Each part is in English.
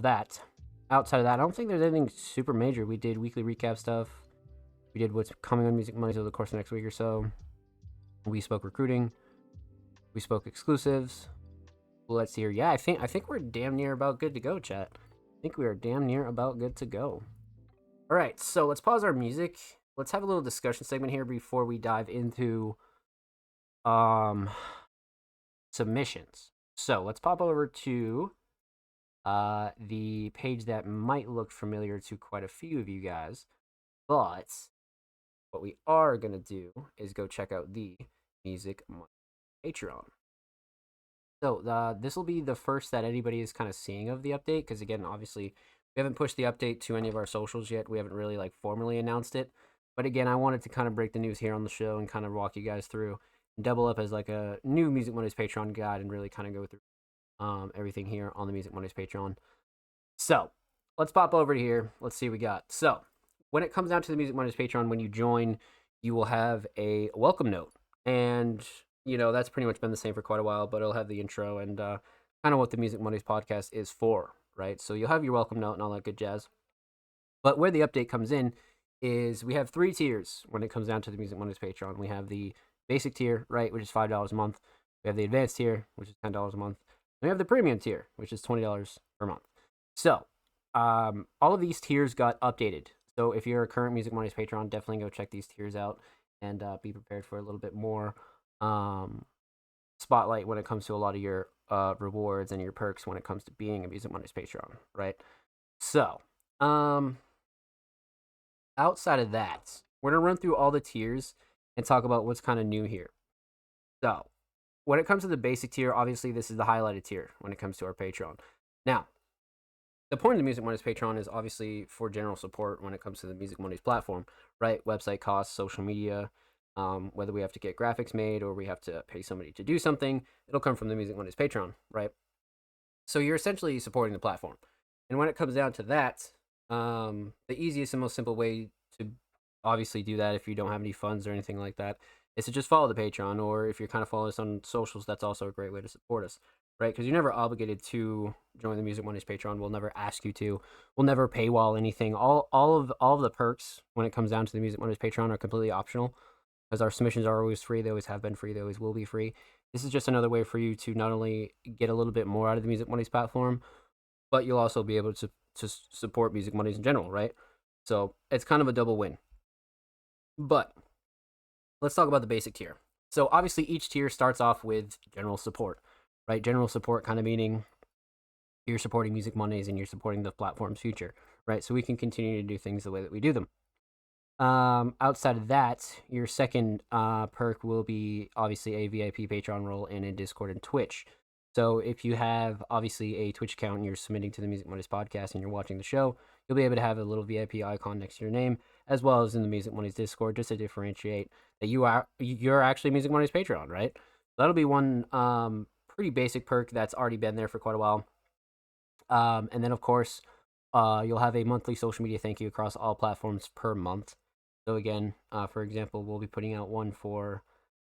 outside of that, I don't think there's anything super major. We did weekly recap stuff. We did what's coming on Music Mondays over the course of the next week or so. We spoke recruiting. We spoke exclusives. Let's see here. Yeah, I think we're damn near about good to go, chat. I think we are damn near about good to go. All right, so let's pause our music. Let's have a little discussion segment here before we dive into submissions. So let's pop over to the page that might look familiar to quite a few of you guys. But what we are going to do is go check out the Music Monday Patreon. So this will be the first that anybody is kind of seeing of the update, because again, obviously, we haven't pushed the update to any of our socials yet. We haven't really like formally announced it. But again, I wanted to kind of break the news here on the show and kind of walk you guys through and double up as like a new Music Mondays Patreon guide and really kind of go through everything here on the Music Mondays Patreon. So let's pop over to here. Let's see what we got. So when it comes down to the Music Mondays Patreon, when you join, you will have a welcome note. And, you know, that's pretty much been the same for quite a while, but it'll have the intro and kind of what the Music Mondays podcast is for, right? So you'll have your welcome note and all that good jazz. But where the update comes in is we have 3 tiers when it comes down to the Music Mondays Patreon. We have the basic tier, right, which is $5 a month. We have the advanced tier, which is $10 a month. And we have the premium tier, which is $20 per month. So all of these tiers got updated. So if you're a current Music Mondays Patreon, definitely go check these tiers out and be prepared for a little bit more spotlight when it comes to a lot of your rewards and your perks when it comes to being a Music Mondays Patreon, right? So outside of that, we're going to run through all the tiers and talk about what's kind of new here. So when it comes to the basic tier, obviously this is the highlighted tier when it comes to our Patreon. Now, the point of the Music Mondays Patreon is obviously for general support when it comes to the Music Mondays platform, right? Website costs, social media, whether we have to get graphics made or we have to pay somebody to do something, it'll come from the Music Mondays Patreon, right? So you're essentially supporting the platform. And when it comes down to that, the easiest and most simple way to obviously do that if you don't have any funds or anything like that is to just follow the Patreon, or if you're kind of following us on socials, that's also a great way to support us, right? Because you're never obligated to join the Music Mondays Patreon. We'll never ask you to. We'll never paywall anything. All of the perks when it comes down to the Music Mondays Patreon are completely optional, because our submissions are always free. They always have been free. They always will be free. This is just another way for you to not only get a little bit more out of the Music Mondays platform, but you'll also be able to support Music Mondays in general, right? So it's kind of a double win. But let's talk about the basic tier. So obviously each tier starts off with general support, right? General support kind of meaning you're supporting Music Mondays and you're supporting the platform's future, right? So we can continue to do things the way that we do them. Outside of that, your second perk will be obviously a VIP Patreon role in a Discord and Twitch. So if you have obviously a Twitch account and you're submitting to the Music Mondays podcast and you're watching the show, you'll be able to have a little VIP icon next to your name, as well as in the Music Mondays Discord, just to differentiate that you're actually Music Mondays Patreon, right? That'll be one pretty basic perk that's already been there for quite a while. And then of course, you'll have a monthly social media thank you across all platforms per month. So again, for example, we'll be putting out one for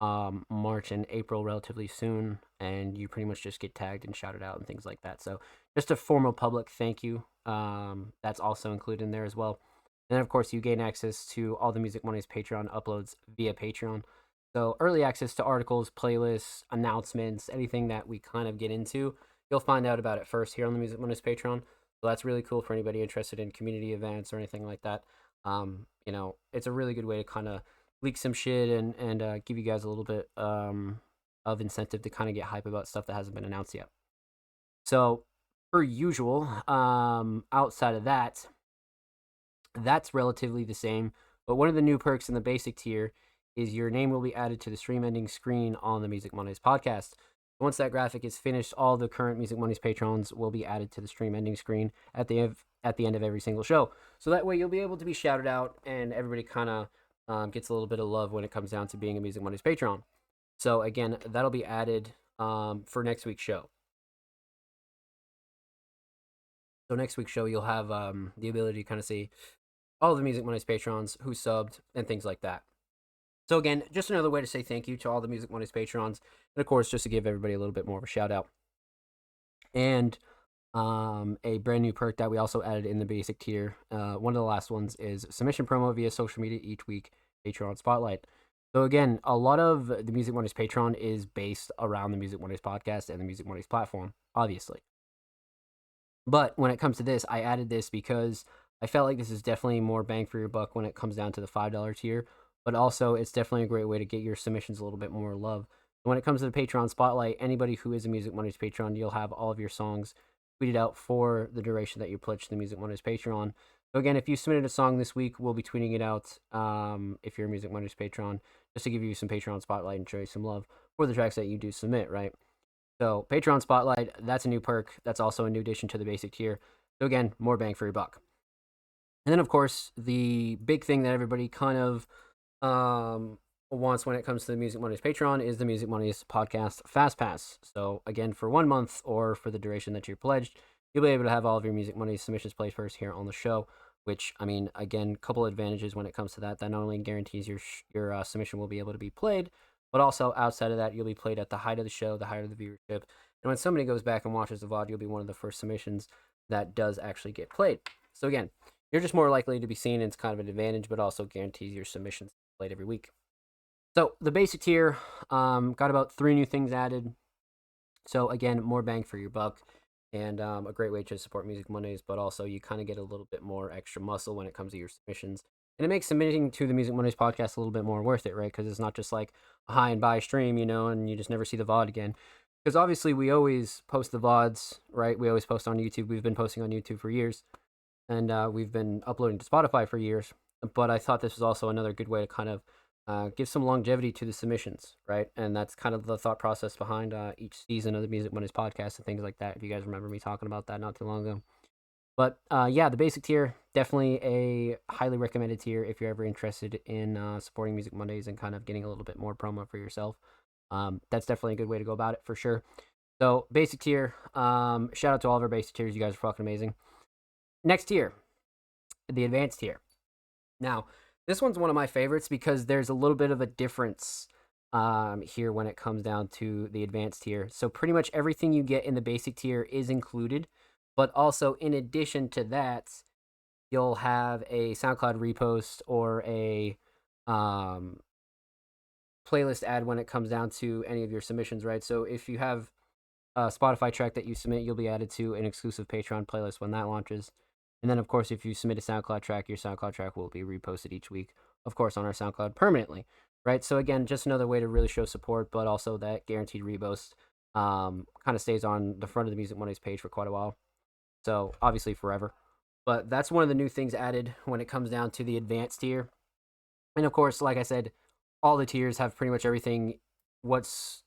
March and April relatively soon, and you pretty much just get tagged and shouted out and things like that. So just a formal public thank you. That's also included in there as well. And then of course you gain access to all the Music Mondays Patreon uploads via Patreon. So early access to articles, playlists, announcements, anything that we kind of get into, you'll find out about it first here on the Music Mondays Patreon. So that's really cool for anybody interested in community events or anything like that. You know, it's a really good way to kind of leak some shit and give you guys a little bit of incentive to kind of get hype about stuff that hasn't been announced yet. So, per usual, outside of that, that's relatively the same. But one of the new perks in the basic tier is your name will be added to the stream ending screen on the Music Mondays podcast. Once that graphic is finished, all the current Music Mondays patrons will be added to the stream ending screen at the end of every single show. So that way you'll be able to be shouted out, and everybody kind of gets a little bit of love when it comes down to being a Music Mondays patron. So again, that'll be added for next week's show. So next week's show, you'll have the ability to kind of see all the Music Mondays patrons who subbed and things like that. So again, just another way to say thank you to all the Music Mondays patrons, and of course, just to give everybody a little bit more of a shout out. And A brand new perk that we also added in the basic tier. One of the last ones is submission promo via social media each week, Patreon Spotlight. So again, a lot of the Music Mondays Patreon is based around the Music Mondays podcast and the Music Mondays platform, obviously. But when it comes to this, I added this because I felt like this is definitely more bang for your buck when it comes down to the $5 tier. But also, it's definitely a great way to get your submissions a little bit more love. When it comes to the Patreon Spotlight, anybody who is a Music Mondays Patreon, you'll have all of your songs tweeted out for the duration that you pledge to the Music Mondays Patreon. So again, if you submitted a song this week, we'll be tweeting it out if you're a Music Mondays Patreon, just to give you some Patreon Spotlight and show you some love for the tracks that you do submit, right? So Patreon Spotlight, that's a new perk. That's also a new addition to the basic tier. So again, more bang for your buck. And then of course, the big thing that everybody kind of wants when it comes to the Music Mondays Patreon is the Music Mondays Podcast Fast Pass. So again, for 1 month or for the duration that you're pledged, you'll be able to have all of your Music Mondays submissions played first here on the show. Which, I mean, again, couple advantages when it comes to that. That not only guarantees your submission will be able to be played, but also outside of that, you'll be played at the height of the show, the height of the viewership. And when somebody goes back and watches the VOD, you'll be one of the first submissions that does actually get played. So again, you're just more likely to be seen, and it's kind of an advantage, but also guarantees your submissions played every week. So the basic tier got about 3 new things added. So again, more bang for your buck, and a great way to support Music Mondays, but also you kind of get a little bit more extra muscle when it comes to your submissions. And it makes submitting to the Music Mondays podcast a little bit more worth it, right? Because it's not just like a high and buy stream, and you just never see the VOD again. Because obviously we always post the VODs, right? We always post on YouTube. We've been posting on YouTube for years, and we've been uploading to Spotify for years. But I thought this was also another good way to kind of give some longevity to the submissions, right? And that's kind of the thought process behind each season of the Music Mondays podcast and things like that. If you guys remember me talking about that not too long ago. But yeah, the basic tier, definitely a highly recommended tier if you're ever interested in supporting Music Mondays and kind of getting a little bit more promo for yourself. That's definitely a good way to go about it for sure. So basic tier, shout out to all of our basic tiers. You guys are fucking amazing. Next tier, the advanced tier. Now, this one's one of my favorites because there's a little bit of a difference here when it comes down to the advanced tier. So pretty much everything you get in the basic tier is included, but also in addition to that, you'll have a SoundCloud repost or a playlist ad when it comes down to any of your submissions, right? So if you have a Spotify track that you submit, you'll be added to an exclusive Patreon playlist when that launches. And then, of course, if you submit a SoundCloud track, your SoundCloud track will be reposted each week, of course, on our SoundCloud permanently, right? So, again, just another way to really show support, but also that guaranteed repost kind of stays on the front of the Music Mondays page for quite a while. So, obviously, forever. But that's one of the new things added when it comes down to the advanced tier. And, of course, like I said, all the tiers have pretty much everything what's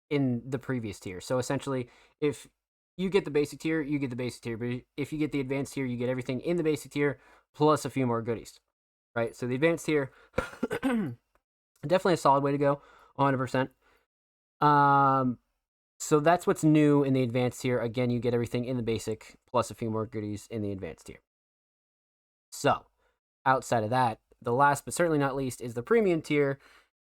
in the previous tier. So, essentially, if you get the basic tier, you get the basic tier. But if you get the advanced tier, you get everything in the basic tier plus a few more goodies, right? So the advanced tier, definitely a solid way to go, 100%. So that's what's new in the advanced tier. Again, you get everything in the basic plus a few more goodies in the advanced tier. So outside of that, the last but certainly not least is the premium tier.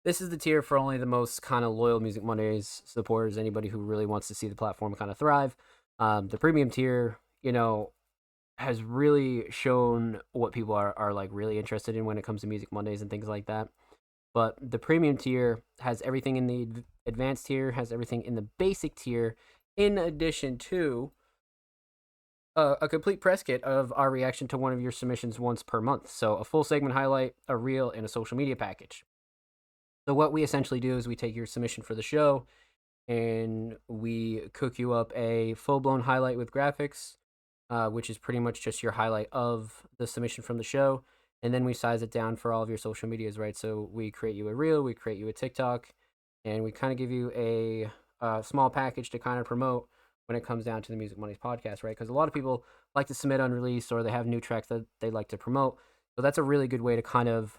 This is the tier for only the most kind of loyal Music Mondays supporters, anybody who really wants to see the platform kind of thrive. The premium tier, has really shown what people are like really interested in when it comes to Music Mondays and things like that. But the premium tier has everything in the advanced tier, has everything in the basic tier, in addition to a complete press kit of our reaction to one of your submissions once per month. So a full segment highlight, a reel, and a social media package. So what we essentially do is we take your submission for the show and we cook you up a full-blown highlight with graphics, which is pretty much just your highlight of the submission from the show. And then we size it down for all of your social medias, right? So we create you a reel, we create you a TikTok, and we kind of give you a small package to kind of promote when it comes down to the Music Mondays podcast, right? Because a lot of people like to submit unreleased or they have new tracks that they like to promote. So that's a really good way to kind of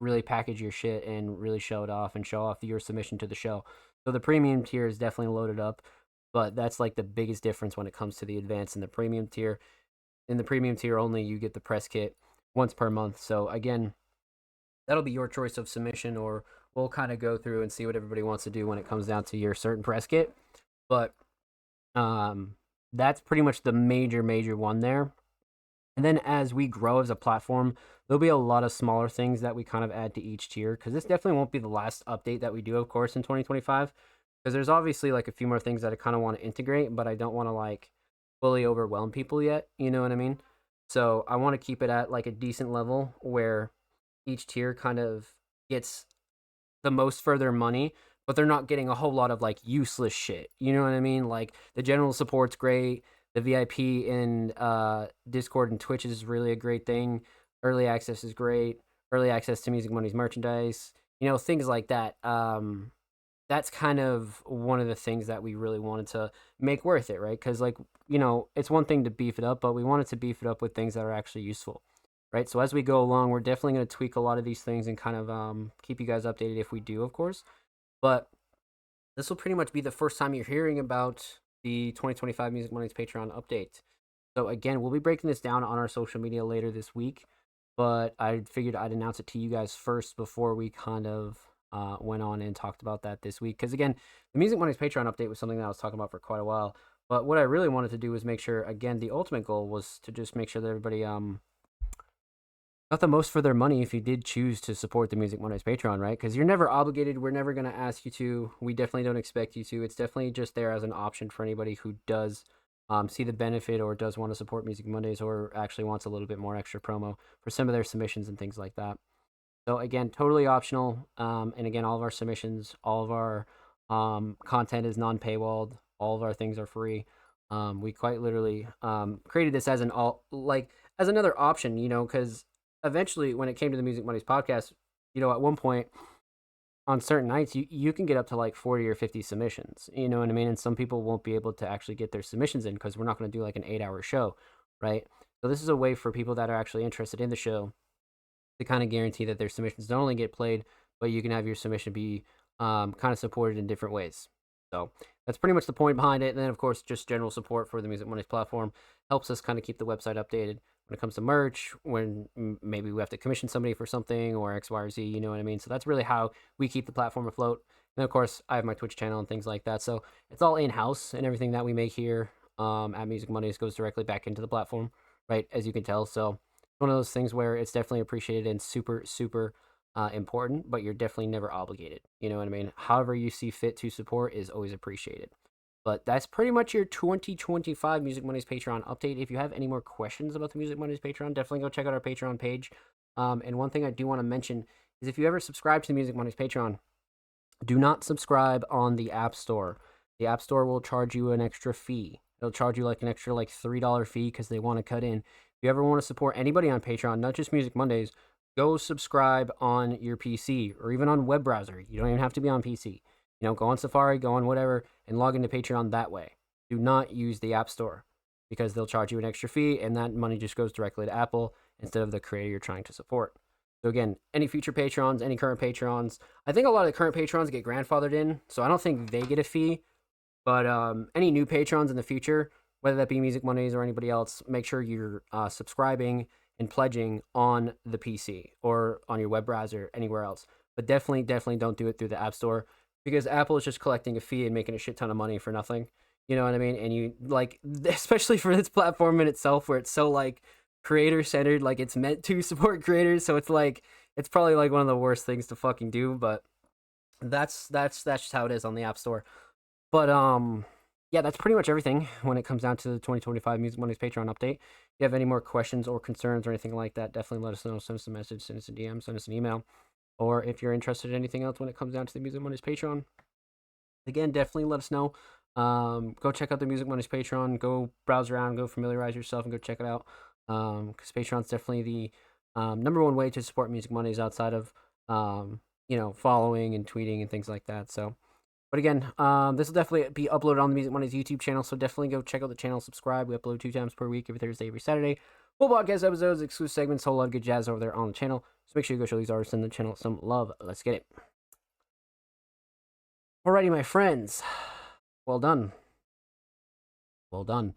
really package your shit and really show it off and show off your submission to the show. So the premium tier is definitely loaded up, but that's like the biggest difference when it comes to the advanced and the premium tier. In the premium tier only, you get the press kit once per month. So again, that'll be your choice of submission, or we'll kind of go through and see what everybody wants to do when it comes down to your certain press kit. But that's pretty much the major one there. And then as we grow as a platform, there'll be a lot of smaller things that we kind of add to each tier, because this definitely won't be the last update that we do, of course, in 2025. Because there's obviously like a few more things that I kind of want to integrate, but I don't want to like fully overwhelm people yet. You know what I mean? So I want to keep it at like a decent level where each tier kind of gets the most for their money, but they're not getting a whole lot of like useless shit. You know what I mean? Like the general support's great. The VIP in Discord and Twitch is really a great thing. Early access is great. Early access to Music Money's merchandise. You know, things like that. That's kind of one of the things that we really wanted to make worth it, right? Because like, you know, it's one thing to beef it up, but we wanted to beef it up with things that are actually useful, right? So as we go along, we're definitely going to tweak a lot of these things and kind of keep you guys updated if we do, of course. But this will pretty much be the first time you're hearing about the 2025 Music Money's Patreon update. So again, we'll be breaking this down on our social media later this week, but I figured I'd announce it to you guys first before we kind of went on and talked about that this week. Because again, the Music Money's Patreon update was something that I was talking about for quite a while. But what I really wanted to do was make sure, again, the ultimate goal was to just make sure that everybody got the most for their money if you did choose to support the Music Mondays Patreon, right? Because you're never obligated. We're never going to ask you to. We definitely don't expect you to. It's definitely just there as an option for anybody who does see the benefit or does want to support Music Mondays or actually wants a little bit more extra promo for some of their submissions and things like that. So again, totally optional. And again, all of our submissions, all of our content is non-paywalled. All of our things are free. We quite literally created this as as another option, you know, because eventually when it came to the Music Mondays podcast, you know, at one point on certain nights, you can get up to like 40 or 50 submissions, you know what I mean? And some people won't be able to actually get their submissions in because we're not going to do like an 8-hour show, right? So this is a way for people that are actually interested in the show to kind of guarantee that their submissions don't only get played, but you can have your submission be kind of supported in different ways. So that's pretty much the point behind it. And then, of course, just general support for the Music Mondays platform helps us kind of keep the website updated when it comes to merch, when maybe we have to commission somebody for something or X, Y, or Z, you know what I mean? So that's really how we keep the platform afloat. And of course, I have my Twitch channel and things like that. So it's all in-house, and everything that we make here at Music Mondays goes directly back into the platform, right? As you can tell. So one of those things where it's definitely appreciated and super important, but you're definitely never obligated. You know what I mean? However you see fit to support is always appreciated. But that's pretty much your 2025 Music Mondays Patreon update. If you have any more questions about the Music Mondays Patreon, definitely go check out our Patreon page. And one thing I do want to mention is if you ever subscribe to the Music Mondays Patreon, do not subscribe on the App Store. The App Store will charge you an extra fee. They'll charge you like an extra like $3 fee because they want to cut in. If you ever want to support anybody on Patreon, not just Music Mondays, go subscribe on your PC or even on web browser. You don't even have to be on PC. You know, go on Safari, go on whatever, and log into Patreon that way. Do not use the App Store because they'll charge you an extra fee, and that money just goes directly to Apple instead of the creator you're trying to support. So again, any future patrons, any current patrons, I think a lot of the current patrons get grandfathered in, so I don't think they get a fee. But any new patrons in the future, whether that be Music Mondays or anybody else, make sure you're subscribing and pledging on the PC or on your web browser, anywhere else. But definitely don't do it through the App Store because Apple is just collecting a fee and making a shit ton of money for nothing. You know what I mean? And you like, especially for this platform in itself, where it's so like creator centered, like it's meant to support creators. So it's like it's probably like one of the worst things to fucking do. But that's just how it is on the App Store. But yeah, that's pretty much everything when it comes down to the 2025 Music Mondays Patreon update. If you have any more questions or concerns or anything like that, definitely let us know. Send us a message, send us a DM, send us an email. Or if you're interested in anything else when it comes down to the Music Mondays Patreon, again, definitely let us know. Go check out the Music Mondays Patreon. Go browse around, go familiarize yourself, and go check it out. Because Patreon's definitely the number one way to support Music Mondays outside of following and tweeting and things like that. So, but again, this will definitely be uploaded on the Music Mondays YouTube channel. So definitely go check out the channel, subscribe. We upload 2 times per week, every Thursday, every Saturday. Full podcast episodes, exclusive segments, whole lot of good jazz over there on the channel. So make sure you go show these artists in the channel some love. Let's get it. Alrighty, my friends. Well done. Well done.